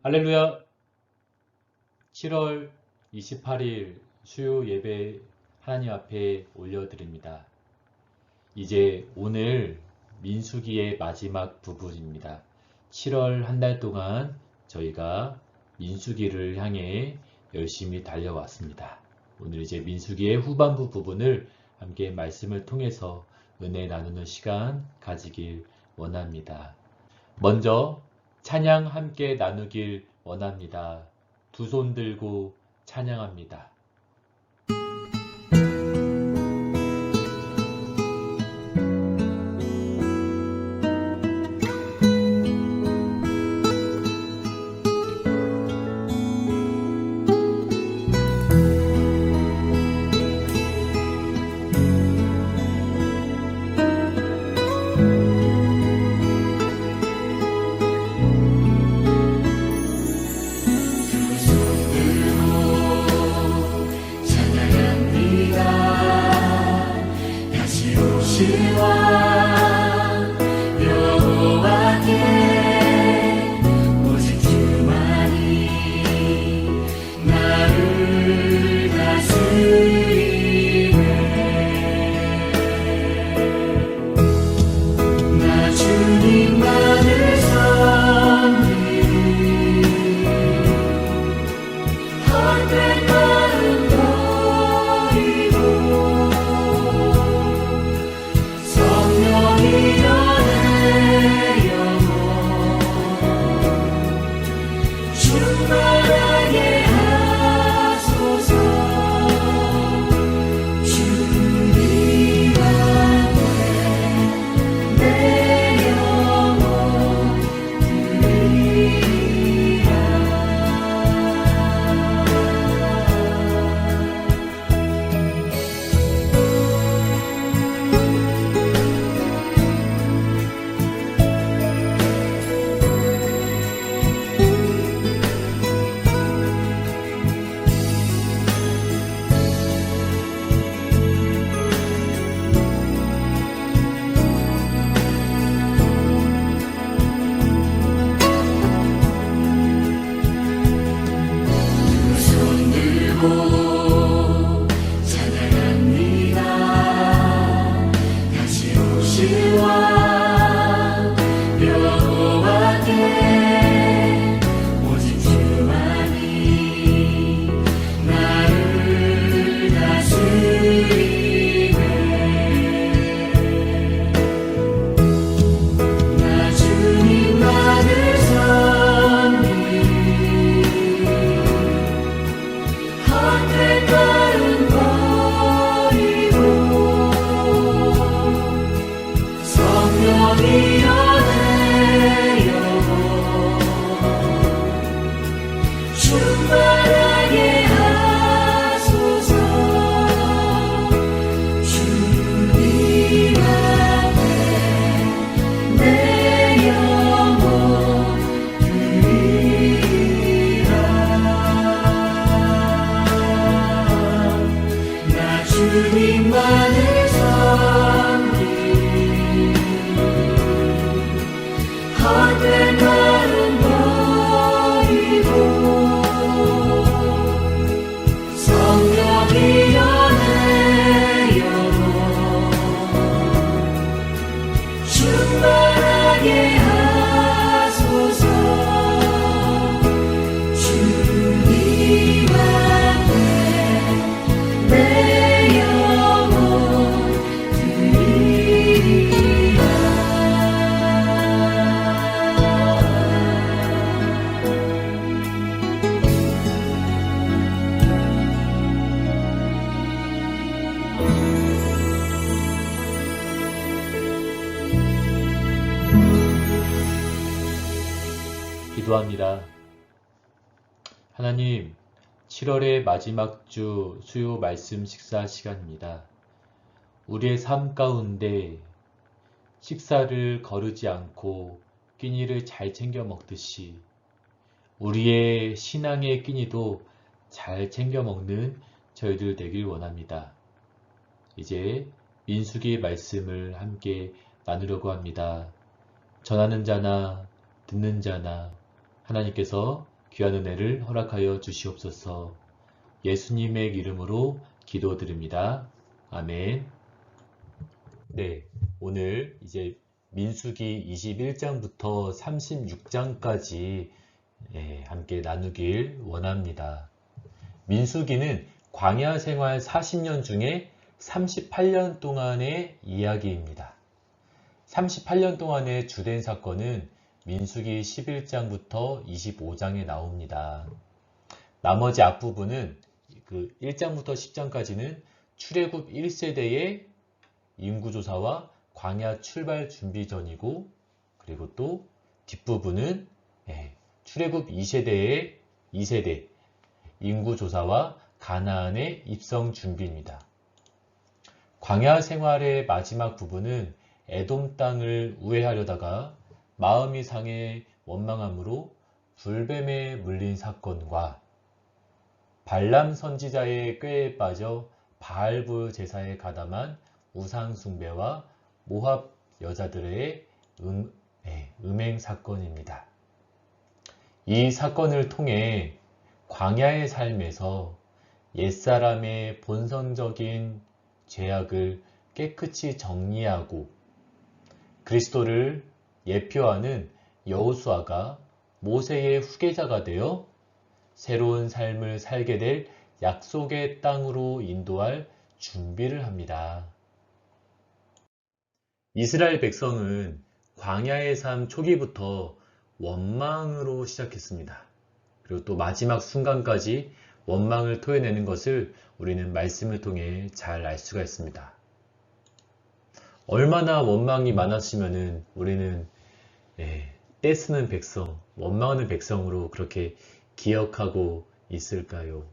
할렐루야! 7월 28일 수요 예배 하나님 앞에 올려드립니다. 이제 오늘 민수기의 마지막 부분입니다. 7월 한 달 동안 저희가 민수기를 향해 열심히 달려왔습니다. 오늘 이제 민수기의 후반부 부분을 함께 말씀을 통해서 은혜 나누는 시간 가지길 원합니다. 먼저 찬양 함께 나누길 원합니다. 두 손 들고 찬양합니다. 기도합니다. 하나님, 7월의 마지막 주 수요 말씀 식사 시간입니다. 우리의 삶 가운데 식사를 거르지 않고 끼니를 잘 챙겨 먹듯이 우리의 신앙의 끼니도 잘 챙겨 먹는 저희들 되길 원합니다. 이제 민수기의 말씀을 함께 나누려고 합니다. 전하는 자나 듣는 자나 하나님께서 귀한 은혜를 허락하여 주시옵소서. 예수님의 이름으로 기도드립니다. 아멘. 네, 오늘 이제 민수기 21장부터 36장까지 함께 나누길 원합니다. 민수기는 광야 생활 40년 중에 38년 동안의 이야기입니다. 38년 동안의 주된 사건은 민수기 11장부터 25장에 나옵니다. 나머지 앞부분은 그 1장부터 10장까지는 출애굽 1세대의 인구조사와 광야 출발 준비 전이고, 그리고 또 뒷부분은 출애굽 2세대의 2세대 인구조사와 가나안의 입성 준비입니다. 광야 생활의 마지막 부분은 에돔 땅을 우회하려다가 마음이 상해 원망함으로 불뱀에 물린 사건과 발람 선지자의 꾀에 빠져 바알브 제사에 가담한 우상 숭배와 모압 여자들의 음행 사건입니다. 이 사건을 통해 광야의 삶에서 옛사람의 본성적인 죄악을 깨끗이 정리하고 그리스도를 예표하는 여호수아가 모세의 후계자가 되어 새로운 삶을 살게 될 약속의 땅으로 인도할 준비를 합니다. 이스라엘 백성은 광야의 삶 초기부터 원망으로 시작했습니다. 그리고 또 마지막 순간까지 원망을 토해내는 것을 우리는 말씀을 통해 잘 알 수가 있습니다. 얼마나 원망이 많았으면 우리는 떼쓰는 백성, 원망하는 백성으로 그렇게 기억하고 있을까요?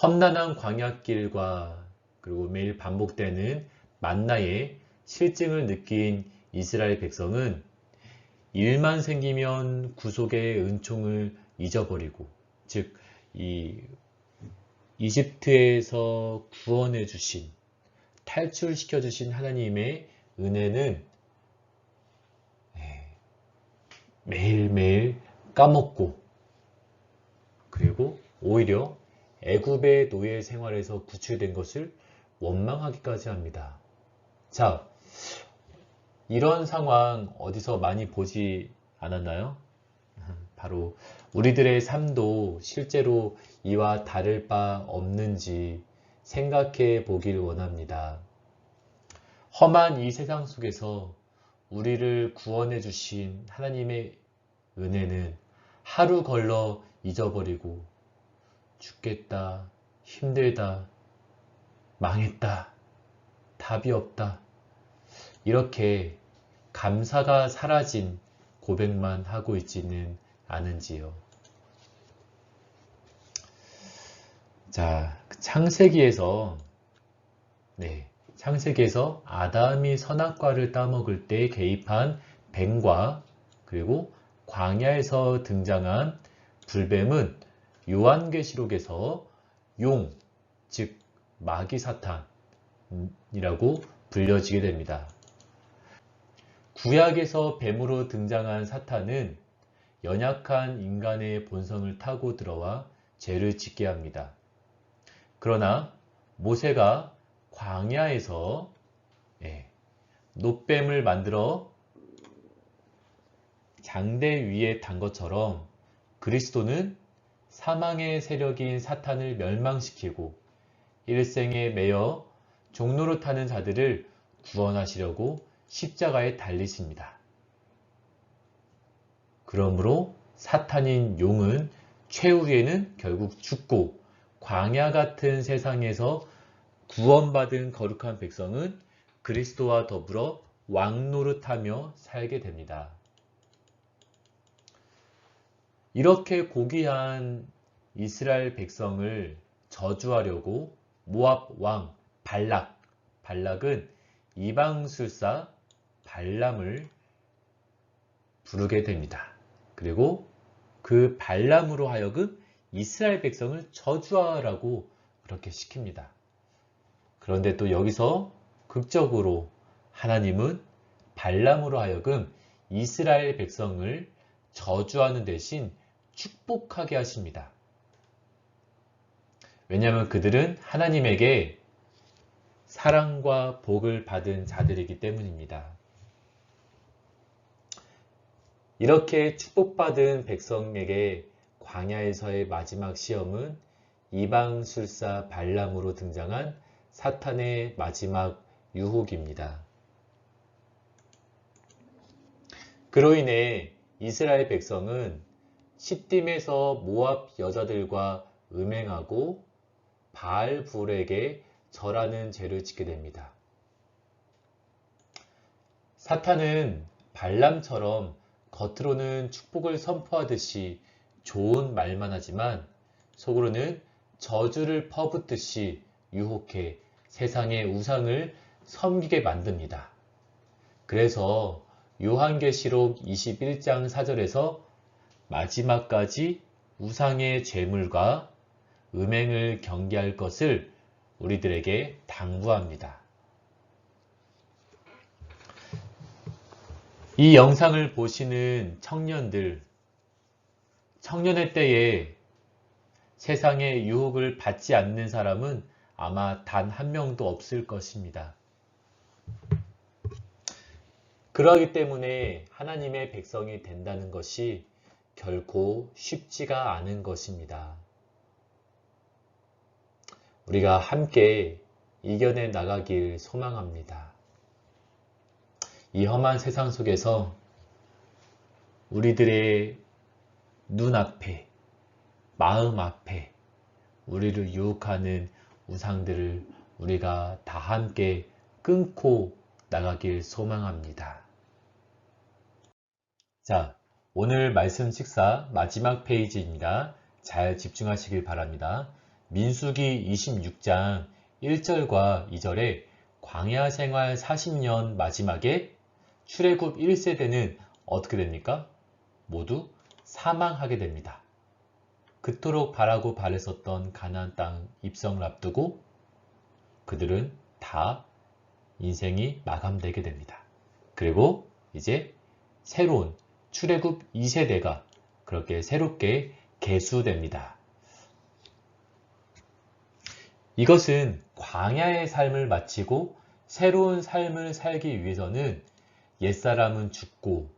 험난한 광야길과 그리고 매일 반복되는 만나의 실증을 느낀 이스라엘 백성은 일만 생기면 구속의 은총을 잊어버리고, 즉 이 이집트에서 구원해 주신, 탈출시켜 주신 하나님의 은혜는 매일매일 까먹고, 그리고 오히려 애굽의 노예 생활에서 구출된 것을 원망하기까지 합니다. 자, 이런 상황 어디서 많이 보지 않았나요? 바로 우리들의 삶도 실제로 이와 다를 바 없는지 생각해 보길 원합니다. 험한 이 세상 속에서 우리를 구원해 주신 하나님의 은혜는 하루 걸러 잊어버리고 죽겠다, 힘들다, 망했다, 답이 없다, 이렇게 감사가 사라진 고백만 하고 있지는 않은지요. 자, 창세기에서 아담이 선악과를 따먹을 때 개입한 뱀과 그리고 광야에서 등장한 불뱀은 요한계시록에서 용, 즉 마귀 사탄이라고 불려지게 됩니다. 구약에서 뱀으로 등장한 사탄은 연약한 인간의 본성을 타고 들어와 죄를 짓게 합니다. 그러나 모세가 광야에서 놋뱀을 만들어 장대 위에 단 것처럼 그리스도는 사망의 세력인 사탄을 멸망시키고 일생에 매여 종로로 타는 자들을 구원하시려고 십자가에 달리십니다. 그러므로 사탄인 용은 최후에는 결국 죽고 광야 같은 세상에서 구원받은 거룩한 백성은 그리스도와 더불어 왕노릇하며 살게 됩니다. 이렇게 고귀한 이스라엘 백성을 저주하려고 모압 왕 발락은 이방술사 발람을 부르게 됩니다. 그리고 그 발람으로 하여금 이스라엘 백성을 저주하라고 그렇게 시킵니다. 그런데 또 여기서 극적으로 하나님은 발람으로 하여금 이스라엘 백성을 저주하는 대신 축복하게 하십니다. 왜냐하면 그들은 하나님에게 사랑과 복을 받은 자들이기 때문입니다. 이렇게 축복받은 백성에게 광야에서의 마지막 시험은 이방술사 발람으로 등장한 사탄의 마지막 유혹입니다. 그로 인해 이스라엘 백성은 시딤에서 모압 여자들과 음행하고 바알불에게 절하는 죄를 짓게 됩니다. 사탄은 발람처럼 겉으로는 축복을 선포하듯이 좋은 말만 하지만 속으로는 저주를 퍼붓듯이 유혹해 세상의 우상을 섬기게 만듭니다. 그래서 요한계시록 21장 4절에서 마지막까지 우상의 제물과 음행을 경계할 것을 우리들에게 당부합니다. 이 영상을 보시는 청년들, 청년의 때에 세상의 유혹을 받지 않는 사람은 아마 단 한 명도 없을 것입니다. 그러하기 때문에 하나님의 백성이 된다는 것이 결코 쉽지가 않은 것입니다. 우리가 함께 이겨내 나가길 소망합니다. 이 험한 세상 속에서 우리들의 눈앞에, 마음 앞에 우리를 유혹하는 우상들을 우리가 다 함께 끊고 나가길 소망합니다. 자, 오늘 말씀 식사 마지막 페이지입니다. 잘 집중하시길 바랍니다. 민수기 26장 1절과 2절에 광야 생활 40년 마지막에 출애굽 1세대는 어떻게 됩니까? 모두 사망하게 됩니다. 그토록 바라고 바랬었던 가나안 땅 입성을 앞두고 그들은 다 인생이 마감되게 됩니다. 그리고 이제 새로운 출애굽 2세대가 그렇게 새롭게 계수됩니다. 이것은 광야의 삶을 마치고 새로운 삶을 살기 위해서는 옛사람은 죽고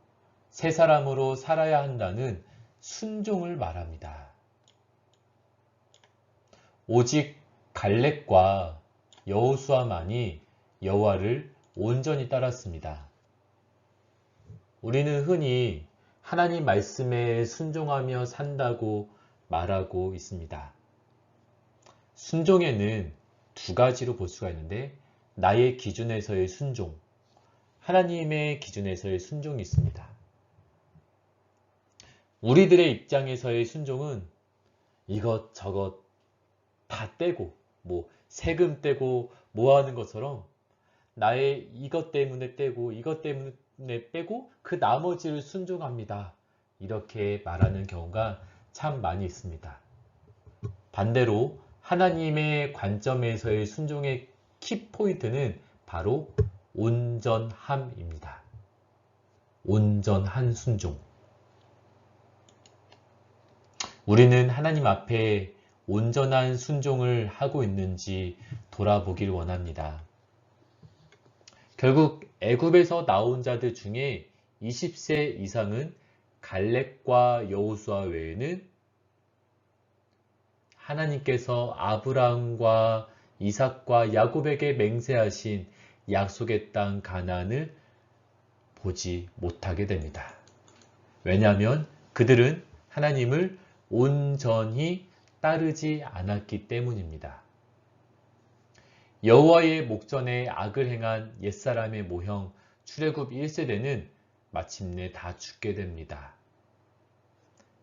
새 사람으로 살아야 한다는 순종을 말합니다. 오직 갈렙과 여호수아만이 여호와를 온전히 따랐습니다. 우리는 흔히 하나님 말씀에 순종하며 산다고 말하고 있습니다. 순종에는 두 가지로 볼 수가 있는데 나의 기준에서의 순종, 하나님의 기준에서의 순종이 있습니다. 우리들의 입장에서의 순종은 이것저것 다 떼고 세금 떼고 하는 것처럼 나의 이것 때문에 떼고 이것 때문에 빼고 그 나머지를 순종합니다. 이렇게 말하는 경우가 참 많이 있습니다. 반대로 하나님의 관점에서의 순종의 키포인트는 바로 온전함입니다. 온전한 순종. 우리는 하나님 앞에 온전한 순종을 하고 있는지 돌아보길 원합니다. 결국 애굽에서 나온 자들 중에 20세 이상은 갈렙과 여호수아 외에는 하나님께서 아브라함과 이삭과 야곱에게 맹세하신 약속의 땅 가나안을 보지 못하게 됩니다. 왜냐하면 그들은 하나님을 온전히 따르지 않았기 때문입니다. 여호와의 목전에 악을 행한 옛사람의 모형 출애굽 1세대는 마침내 다 죽게 됩니다.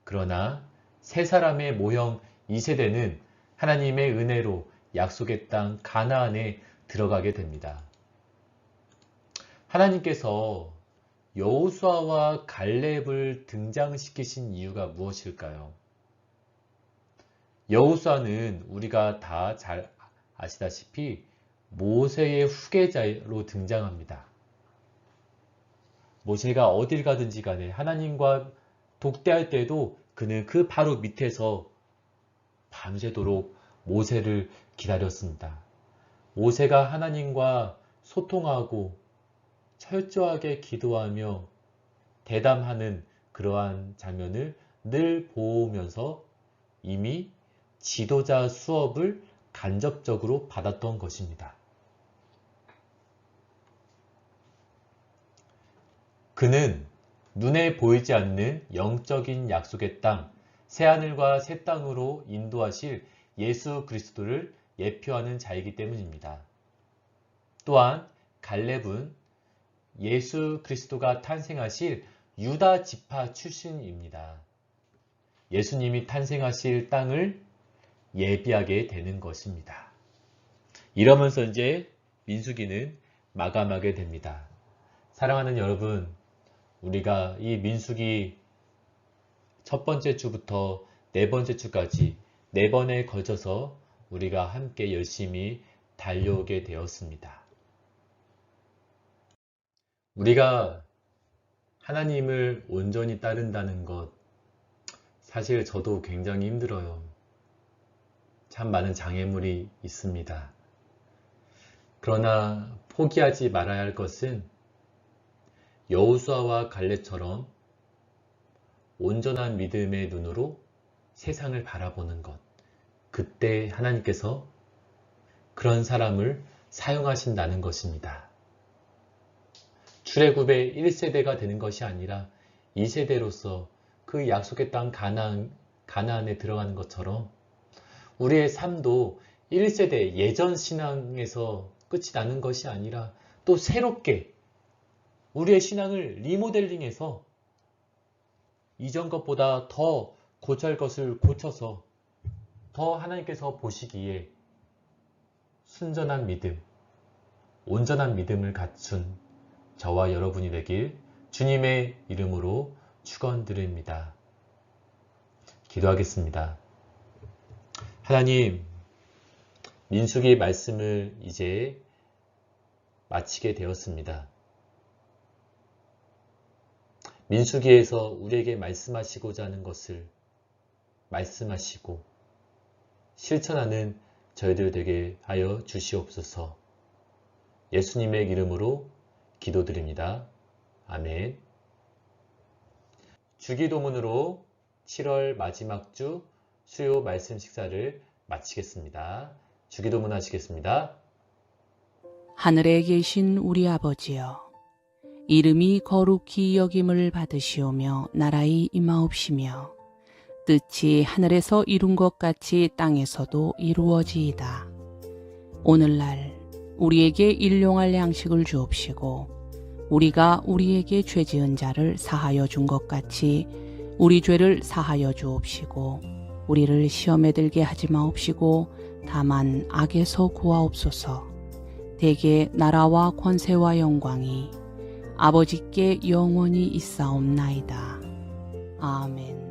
그러나 새 사람의 모형 2세대는 하나님의 은혜로 약속의 땅 가나안에 들어가게 됩니다. 하나님께서 여호수아와 갈렙을 등장시키신 이유가 무엇일까요? 여호수아는 우리가 다 잘 아시다시피 모세의 후계자로 등장합니다. 모세가 어딜 가든지 간에 하나님과 독대할 때도 그는 그 바로 밑에서 밤새도록 모세를 기다렸습니다. 모세가 하나님과 소통하고 철저하게 기도하며 대담하는 그러한 장면을 늘 보면서 이미 지도자 수업을 간접적으로 받았던 것입니다. 그는 눈에 보이지 않는 영적인 약속의 땅, 새하늘과 새 땅으로 인도하실 예수 그리스도를 예표하는 자이기 때문입니다. 또한 갈렙은 예수 그리스도가 탄생하실 유다 지파 출신입니다. 예수님이 탄생하실 땅을 예비하게 되는 것입니다. 이러면서 이제 민수기는 마감하게 됩니다. 사랑하는 여러분, 우리가 이 민수기 첫 번째 주부터 네 번째 주까지 4번에 걸쳐서 우리가 함께 열심히 달려오게 되었습니다. 우리가 하나님을 온전히 따른다는 것, 사실 저도 굉장히 힘들어요. 참 많은 장애물이 있습니다. 그러나 포기하지 말아야 할 것은 여호수아와 갈렙처럼 온전한 믿음의 눈으로 세상을 바라보는 것. 그때 하나님께서 그런 사람을 사용하신다는 것입니다. 출애굽의 1세대가 되는 것이 아니라 2세대로서 그 약속의 땅 가나안에 들어가는 것처럼 우리의 삶도 1세대 예전 신앙에서 끝이 나는 것이 아니라 또 새롭게 우리의 신앙을 리모델링해서 이전 것보다 더 고칠 것을 고쳐서 더 하나님께서 보시기에 순전한 믿음, 온전한 믿음을 갖춘 저와 여러분이 되길 주님의 이름으로 축원드립니다. 기도하겠습니다. 하나님, 민수기 말씀을 이제 마치게 되었습니다. 민수기에서 우리에게 말씀하시고자 하는 것을 말씀하시고 실천하는 저희들 되게 하여 주시옵소서. 예수님의 이름으로 기도드립니다. 아멘. 주기도문으로 7월 마지막 주 수요 말씀 식사를 마치겠습니다. 주기도문 하시겠습니다. 하늘에 계신 우리 아버지여, 이름이 거룩히 여김을 받으시오며 나라의 임하옵시며 뜻이 하늘에서 이룬 것 같이 땅에서도 이루어지이다. 오늘날 우리에게 일용할 양식을 주옵시고 우리가 우리에게 죄 지은 자를 사하여 준 것 같이 우리 죄를 사하여 주옵시고 우리를 시험에 들게 하지 마옵시고 다만 악에서 구하옵소서. 대개 나라와 권세와 영광이 아버지께 영원히 있사옵나이다. 아멘.